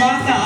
Mata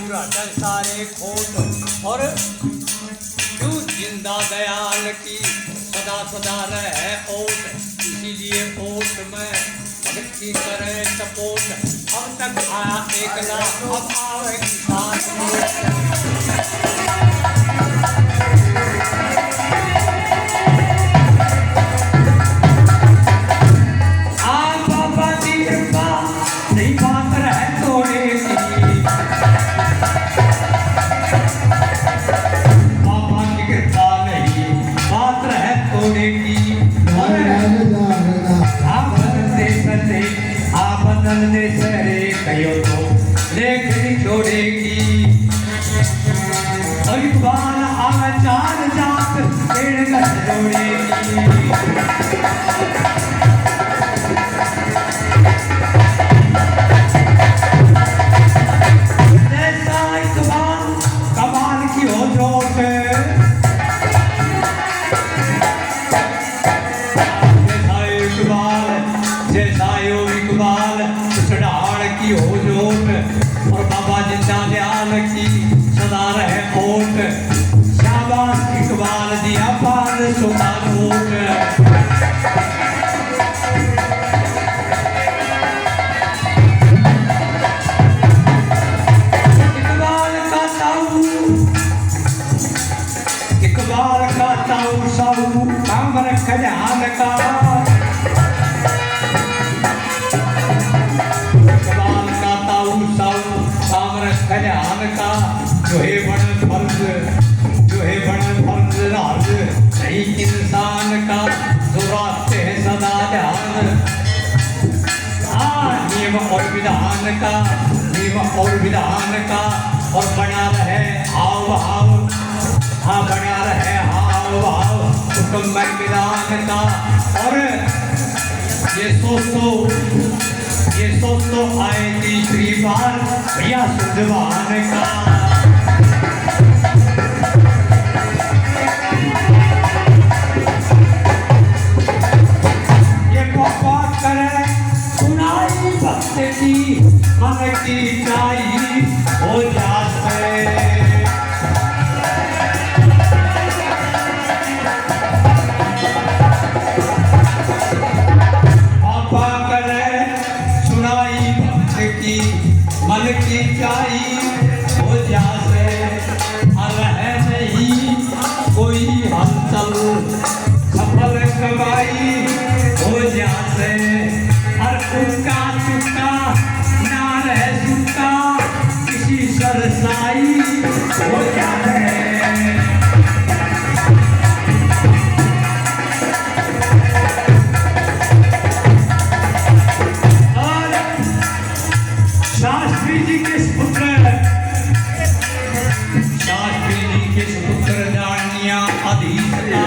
पूरा जग सारे खोट और क्यों जिंदा दयाल की सदा सदा रहे ओट, इसीलिए ओट में भक्ति करे सपोर्ट। अब तक आया एकला अब आवे किसान और विधान का और बना रहे हाव भाव, हाँ बना रहे हाव भाव हुक्म विधान का। और ये सोच तो आएगी श्रीपाल भैया सुधवान का। मन की चाहिए हो जाते पापा करे सुनाई भक्त की मन की चाहिए हो जाते। रह नहीं कोई हलचल सफल कमाई हो जाते। हर उनका चुका किसी सरसाई हो जाए। और शास्त्री जी के सुपुत्र जानिया अधीशता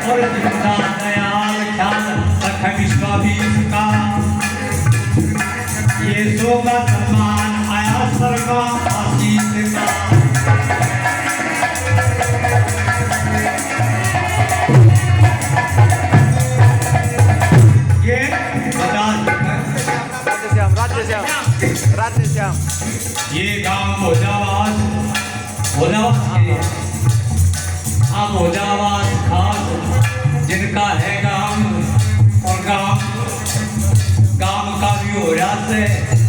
और जिंदा दयाल ख्याल रख विश्वाधीश का। ये शोभा सम्मान आया सर्वा आशीष का। ये राज्य श्याम ये गांव भोजावास हाँ भोजावास खास जिनका है गांव और गांव का भी हो जाते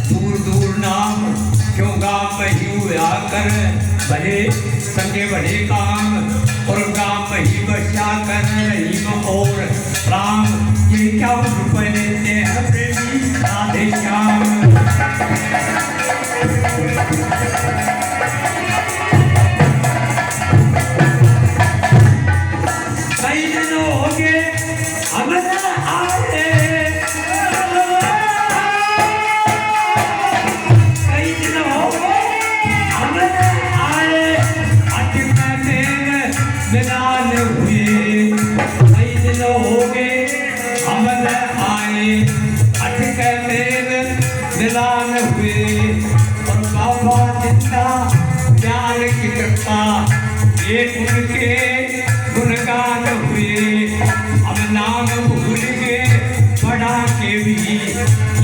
दूर दूर नाम क्यों गांव में ही हुआ कर भले संगे बड़े काम और गांव में ही बचा कर रहीम और राम। ये क्या रुपए देते हैं प्रेमी राधे श्याम। कई दिन हो गए हमारे आए मिलान हुए। कई दिन हो गए हमन आए अटक मेल मिलान हुए। और बाबा जिंदा ज्ञान की कृपा ये उनके गुणगान हुए। अब नाम भूल गए बड़ा के भी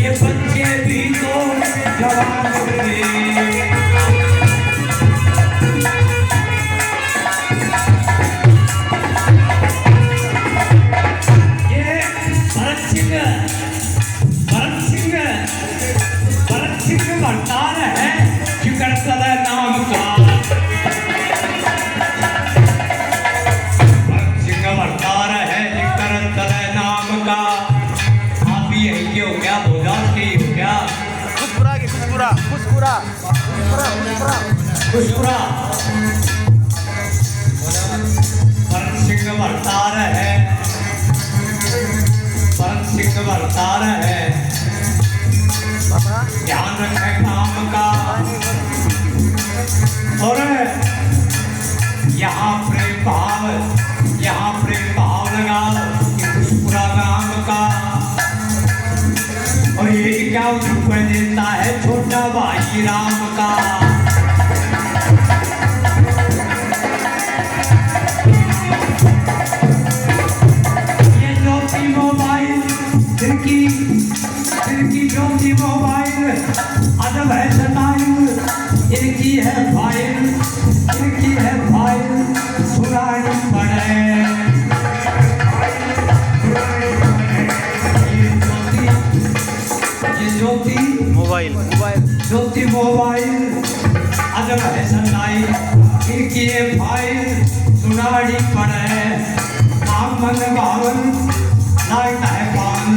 ये बच्चे भी तो जवान हुए। खुशपुरा परम सिंह भरतार है, परम सिंह भरतार है। ध्यान रखे काम का और यहाँ प्रेम भाव, यहाँ प्रेम भाव लगाओ खुशपुरा गांव का। और ये क्या रुपये देता है छोटा भाई राम का। ये ज्योति मोबाइल इनकी ज्योति मोबाइल अदब है सताइल, इनकी है फाइल, इनकी है फाइल सुनानी पड़े। ज्योति मोबाइल ज्योति मोबाइल अदब है सताई, इनकी है फाइल सुनानी पड़े। आमन बावन लाइट है पावन,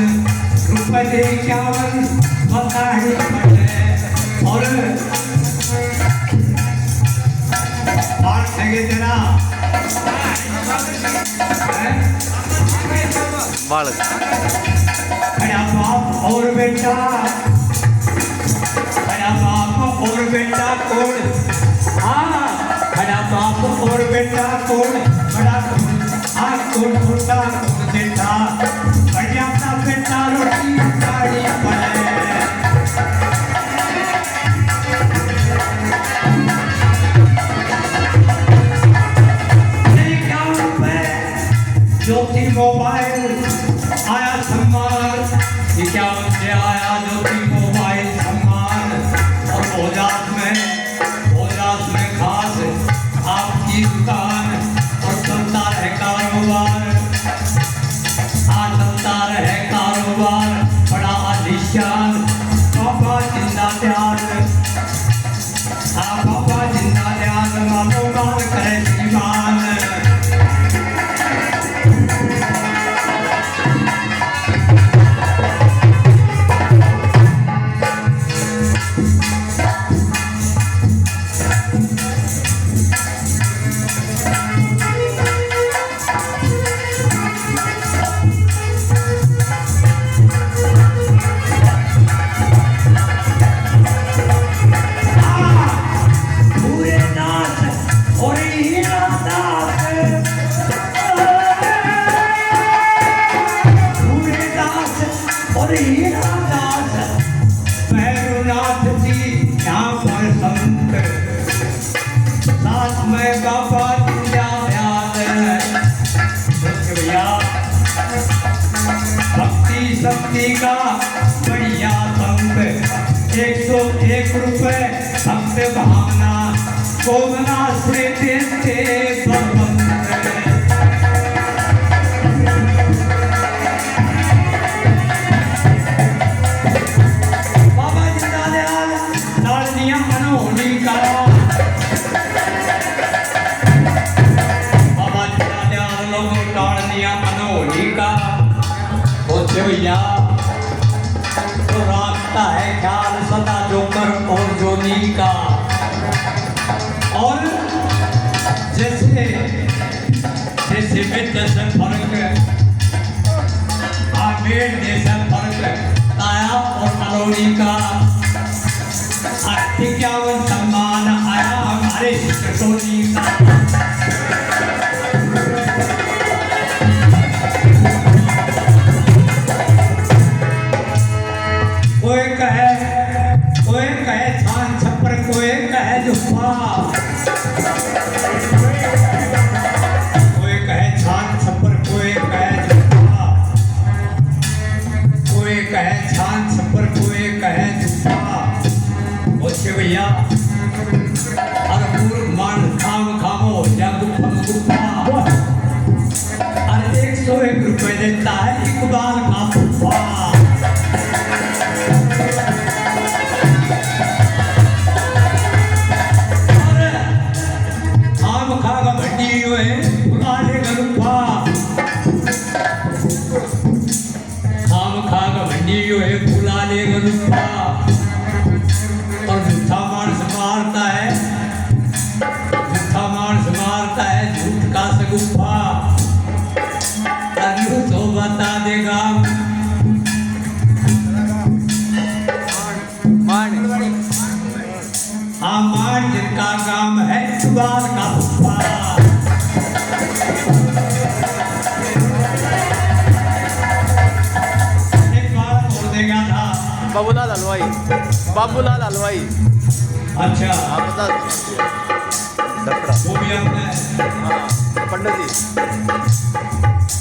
रुपये दे 51 बतानी पड़े। और बाल ठगे तेरा बालक खड़ा बाप और बेटा, खड़ा बाप और बेटा कौन? हाँ खड़ा बाप और बेटा कौन? बड़ा हाँ कौन छोटा कौन बेटा? बढ़िया सा बेटा रोटी खानी पड़े। ज्योति मोबाइल आया सम्मान, ये क्या उनसे आया ज्योति मोबाइल सम्मान। और भोजास में खास आपकी दुकान और चलता रहे कारोबार, चलता रहे कारोबार बड़ा आलिशान। बाबा जिंदा ध्यान, बाबा जिंदा ध्यान मानो गान करे श्रीमान। शक्ति का बढ़िया संत 101 रुपये भक्त भावना कोमना से देते बाबा जिंदा दयाल लाडनिया अनहोनी का। बाबा जिंदा दयाल लोगों लाडनिया अनहोनी का। भैया तो रखता है ख्याल सदा जोकर और जोनी का। और जैसे जैसे जैसे फर्क आमेर जैसा फर्क आया और अलोनी का। 51 सम्मान आया हमारे टोनी का। कोई कहे छान छप्पर, कोई कहे जुफा, कोई कहे छान छप्पर, कोई कहे जुफा, कोई कहे छान छप्पर, कोई कहे जुफा। बोले भैया अरे पूर्व मान खाम खामो या गुफम गुफा। अरे 101 रुपये देता है इकबाल का गुफा। फुलाने और मीठा मानस का काम है सुबाल का फुफा। एक बार बोल देगा था बाबूलाल हलवाई, बाबूलाल हलवाई। अच्छा आप बता दफड़ा वो भी आपने हाँ पंडित जी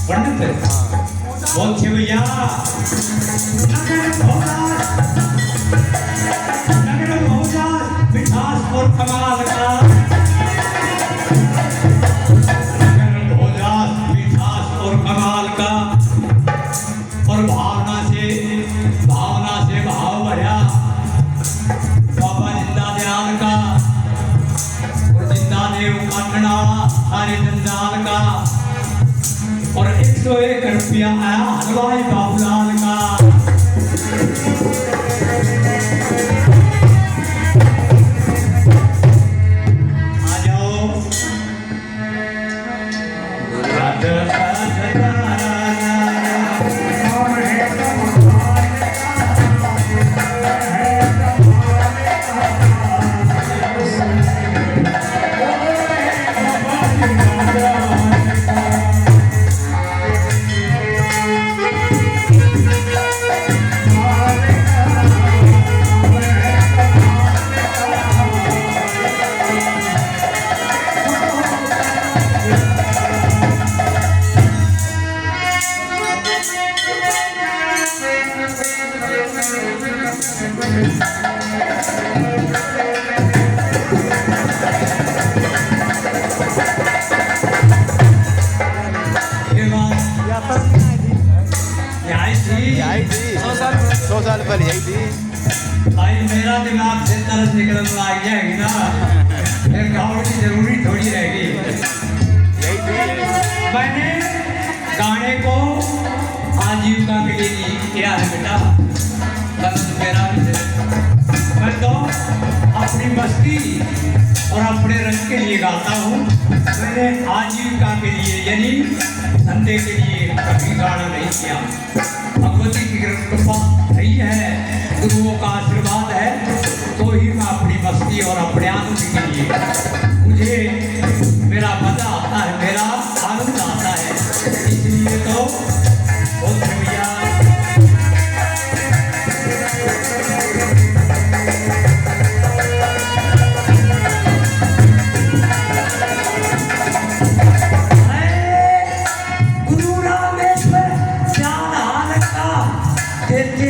पंडित है हाँ बहुत अच्छे भैया नगर भोजा मिठास और कमाल का नगर भोजा मिठास और कमाल का और भावना से भाव भरा बाबा जिंदा दयाल का और जिंदा देव काटना सारे जंजाल का और 101 रुपया आया हलवाई बाबूलाल का। आ जाओ यही थी 100 साल पहले यही थी। भाई मेरा दिमाग से तरस निकलने लग जाएगी ना फिर गाँव की जरूरी थोड़ी रहेगी। यही थी मैंने गाने को आजीविका के लिए नहीं किया है बेटा मेरा मैं तो अपनी मस्ती और अपने रंग के लिए गाता हूँ। मैंने आजीविका के लिए यानी धंधे के लिए कभी गाना नहीं किया। भगवती की कृपा नहीं है, गुरुओं का आशीर्वाद है तो ही मैं अपनी मस्ती और अपने आनंद के लिए मुझे मेरा मजा आता है, मेरा आनंद आता है। इसलिए तो बहुत भैया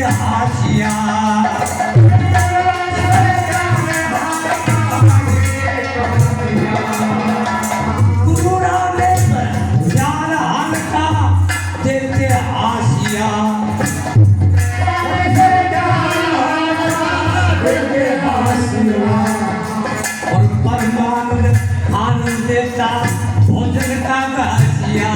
हाशिया गुरु रामेश्वर चार हाल का देते हाशिया और परमानंद आनंद देता भोजन का हाशिया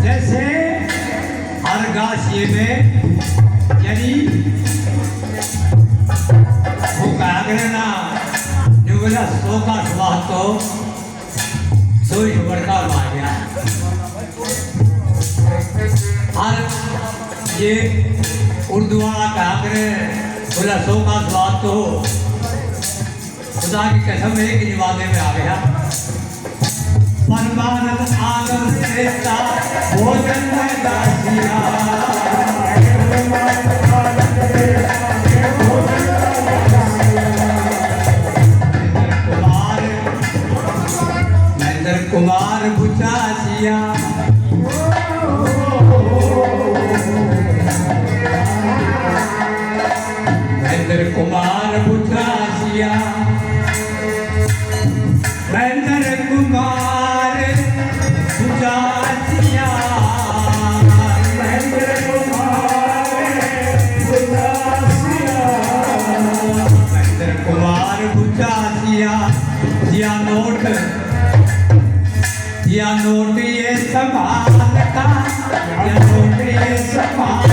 जैसे अर्गाशिये में यानी वो कागरे ना निवला सो का स्वाद तो सोई बड़का मार गया। और ये उर्दू वाला कागरे बोला सो का स्वाद तो खुदा की कसम एक ही वादे में आ गया। परमानंद आनंद देता भोजन में दासिया महेंद्र कुमार बुचासिया महेंद्र कुमार बुचासिया महेंद्र कुमार बुचासिया महेंद्र कुमार बुचासिया महेंद्र कुमार बुचासिया या नोट ये संभाल का या नोट ये संभाल